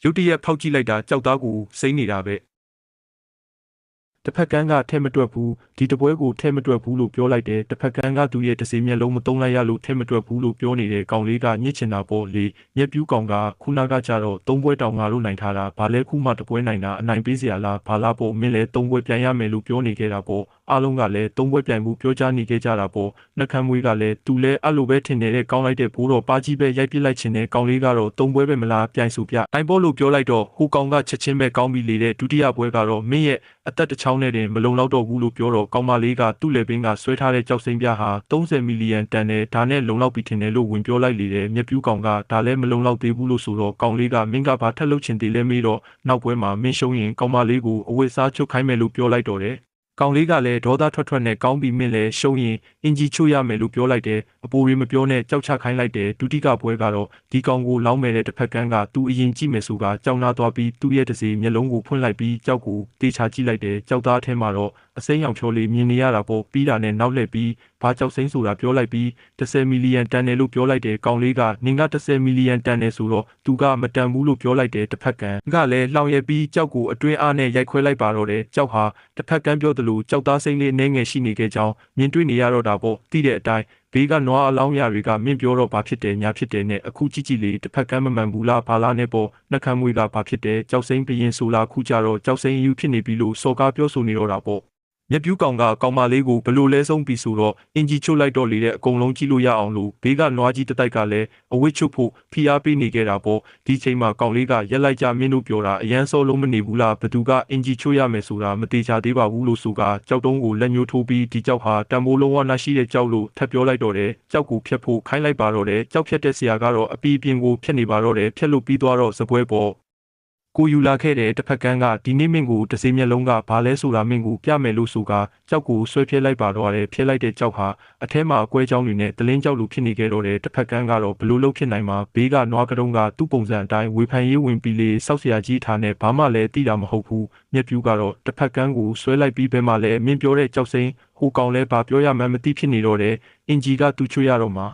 ရုတ်တရက်ဖောက်ကြည့်လိုက်တာကြောက်သားကိုစိမ့်နေတာပဲတစ်ဖက်ကန်းကထဲမတွက်ဘူးဒီတပွဲကိုထဲမတွက်ဘူးလို့ပြောလိုက်တယ်တစ်ဖက်ကန်းကသူ့ရဲ့တစေမျက်လုံးမသုံးလိုက်ရလို့ထဲမတွက်ဘူးလို့ပြောနေတဲ့ကောင်လေးကညစ်ချင်တာပေါ့လေမျက်ပြူးကောင်ကခုနကကြတော့သုံးပွဲတောင်ငါတို့နိုင်ထားတာဘာလဲခုမှတပွဲနိုင်တာအနိုင်ပေးစရာလားဘာလားပေါ့မင်းလည်းသုံးပွဲပြန်ရမယ်လို့ပြောနေခဲ့တာပေါ့အားလုံးကလည်းသုံးပွဲပြန်မှုပြောကြားနေခဲ့ကြတာပေါ့နှက်ခမ်းမွေးကလည်းသူလည်းအဲ့လိုပဲထင်နေတဲ့ကောင်းလိုက်တဲ့ဘိုးတော်ပါကြီးပဲရိုက်ပစ်လိုက်ချင်တဲ့ကောင်လေးကတော့သုံးပွဲပဲမလားပြိုင်စုပြအိုင်ဘောလို့ပြောလိုက်တော့ဟိုကောင်ကချက်ချင်းပဲကောင်းပြီလေတဲ့ဒုတိယပွဲကတော့မင်းရဲ့အသက်တစ်ချောင်းနဲ့တင်မလုံလောက်တော့ဘူးလို့ပြောတော့ကောင်မလေးကသူ့လေပင်ကဆွဲထားတဲ့ကြောက်စိမ့်ပြဟာ30မီလီယံတန်နဲ့ဒါနဲ့လုံလောက်ပြီထင်တယ်လို့ဝင်ပြောလိုက်လေတဲ့မျက်ပြူးကောင်ကဒါလည်းမလုံလောက်သေးဘူးလို့ဆိုတော့ကောင်လေးကမင်းကဘာထက်လုပ်ချင်သေးလဲမေးတော့နောက်ပွဲမှာမင်းရှုံးရင်ကောင်မလေးကိုအဝတ်စားချုပ်ခိုင်းမယ်လို့ပြောလိုက်တော့တယ်ကောင်လေးကလည်းဒေါသထွက်နဲ့ကောင်းပြီးမင်းလည်းရှုံးရင်အင်ဂျီချို့ရမယ်လို့ပြောလိုက်တယ်အပိုရီမပြောနဲ့ကြောက်ချခိုင်းလိုက်တယ်ဒုတိယပွဲကတော့ဒီကောင်ကိုလောင်းမယ်တဲ့တစ်ဖက်ကန်းကသူအရင်ကြည့်မယ်ဆိုကကြောက်နာသွားပြီးသူ့ရဲ့တစေမျက်လုံးကိုဖွင့်လိုက်ပြီးကြောက်ကိုတေချာကြည့်လိုက်တယ်ကြောက်သားအထဲမှာတော့အစိမ်းရောင်ချောလေးမြင်နေရတာပေါ့ပြီးတာနဲ့နောက်လှည့်ပြီးဘာကြောက်စိမ့်ဆိုတာပြောလိုက်ပြီး10မီလီယံတန်တယ်လို့ပြောလိုက်တယ်ကောင်လေးကနင်က10မီလီယံတန်တယ်ဆိုတော့သူကမတန်ဘူးလို့ပြောလိုက်တယ်တစ်ဖက်ကန်းကလည်းလောင်ရဲပြီးကြောက်ကိုအတွင်းအားနဲ့ရိုက်ခွဲလိုက်ပါတော့တယ်ကြောက်ဟာတစ်ဖက်ကန်းပြောသလိုကြောက်သားစိမ့်လေးနှဲငယ်ရှိနေခဲ့ကြောင်းမြင်တွေ့နေရတော့တာပေါ့သိတဲ့အတိုင်းဘေးကနွားအလောင်းရတွေကမင်းပြောတော့ဘာဖြစ်တယ်ညာဖြစ်တယ်နဲ့အခုကြည့်ကြည့်လေတစ်ဖက်ကန်းမမှန်ဘူးလားဘာလားနဲ့ပေါ့နှက်ခမ်းမွေးကဘာဖြစ်တယ်ကြောက်စိမ့်ဘရင်ဆိုလားခုကြတော့ကြောက်စိမ့်ယူဖြစ်နေပြီလို့စော်ကားပြောဆိုနေတော့တာပေါ့မျက်ပြူးကောင်ကကောင်မလေးကိုဘလို့လဲဆုံးပြီးဆိုတော့အင်ဂျီချုပ်လိုက်တော့လေတဲ့အကုန်လုံးကြည့်လို့ရအောင်လို့ဘေးကနွားကြီးတတိုက်ကလည်းအဝစ်ချုပ်ဖို့ဖိအားပေးနေခဲ့တာပေါ့ဒီချိန်မှာကောင်လေးကရက်လိုက်ကြမင်းတို့ပြောတာအရန်စောလုံးမနေဘူးလားဘသူကအင်ဂျီချုပ်ရမယ်ဆိုတာမသေးချာသေးပါဘူးလို့ဆိုကကြောက်တုံးကိုလက်ညှိုးထိုးပြီးဒီကြောက်ဟာတံမိုးလုံးဝနှရှိတဲ့ကြောက်လို့ထပ်ပြောလိုက်တော့တယ်ကြောက်ကိုဖျက်ဖို့ခိုင်းလိုက်ပါတော့တယ်ကြောက်ဖြတ်တဲ့ဆရာကတော့အပီးပြင်းကိုဖျက်နေပါတော့တယ်ဖျက်လို့ပြီးသွားတော့စပွဲပေါ့ကိုယူလာခဲ့တဲ့တစ်ဖက်ကန်းကဒီနေ့မင်းကိုတစေမျက်လုံးကဘာလဲဆိုတာမင်းကိုပြမယ်လို့ဆိုကကြောက်ကိုဆွဲဖျက်လိုက်ပါတော့တယ်ဖျက်လိုက်တဲ့ကြောက်ဟာအထဲမှာအကွဲကြောင်းတွေနဲ့တလင်းကြောက်လိုဖြစ်နေခဲ့တော့တယ်တစ်ဖက်ကန်းကတော့ဘလို့လုံးဖြစ်နိုင်မှာဘေးကနွားကတုံးကသူ့ပုံစံအတိုင်းဝေဖန်ရေးဝင်ပြီးလေစောက်เสียကြီးထားနဲ့ဘာမှလည်းသိတာမဟုတ်ဘူးမျက်ပြူးကတော့တစ်ဖက်ကန်းကိုဆွဲလိုက်ပြီးဘဲမှလည်းမင်းပြောတဲ့ကြောက်စိမ့်ဟိုကောင်လဲဘာပြောရမှန်းမသိဖြစ်နေတော့တယ်အင်ဂျီကသူ့ချွတ်ရတော့မှာ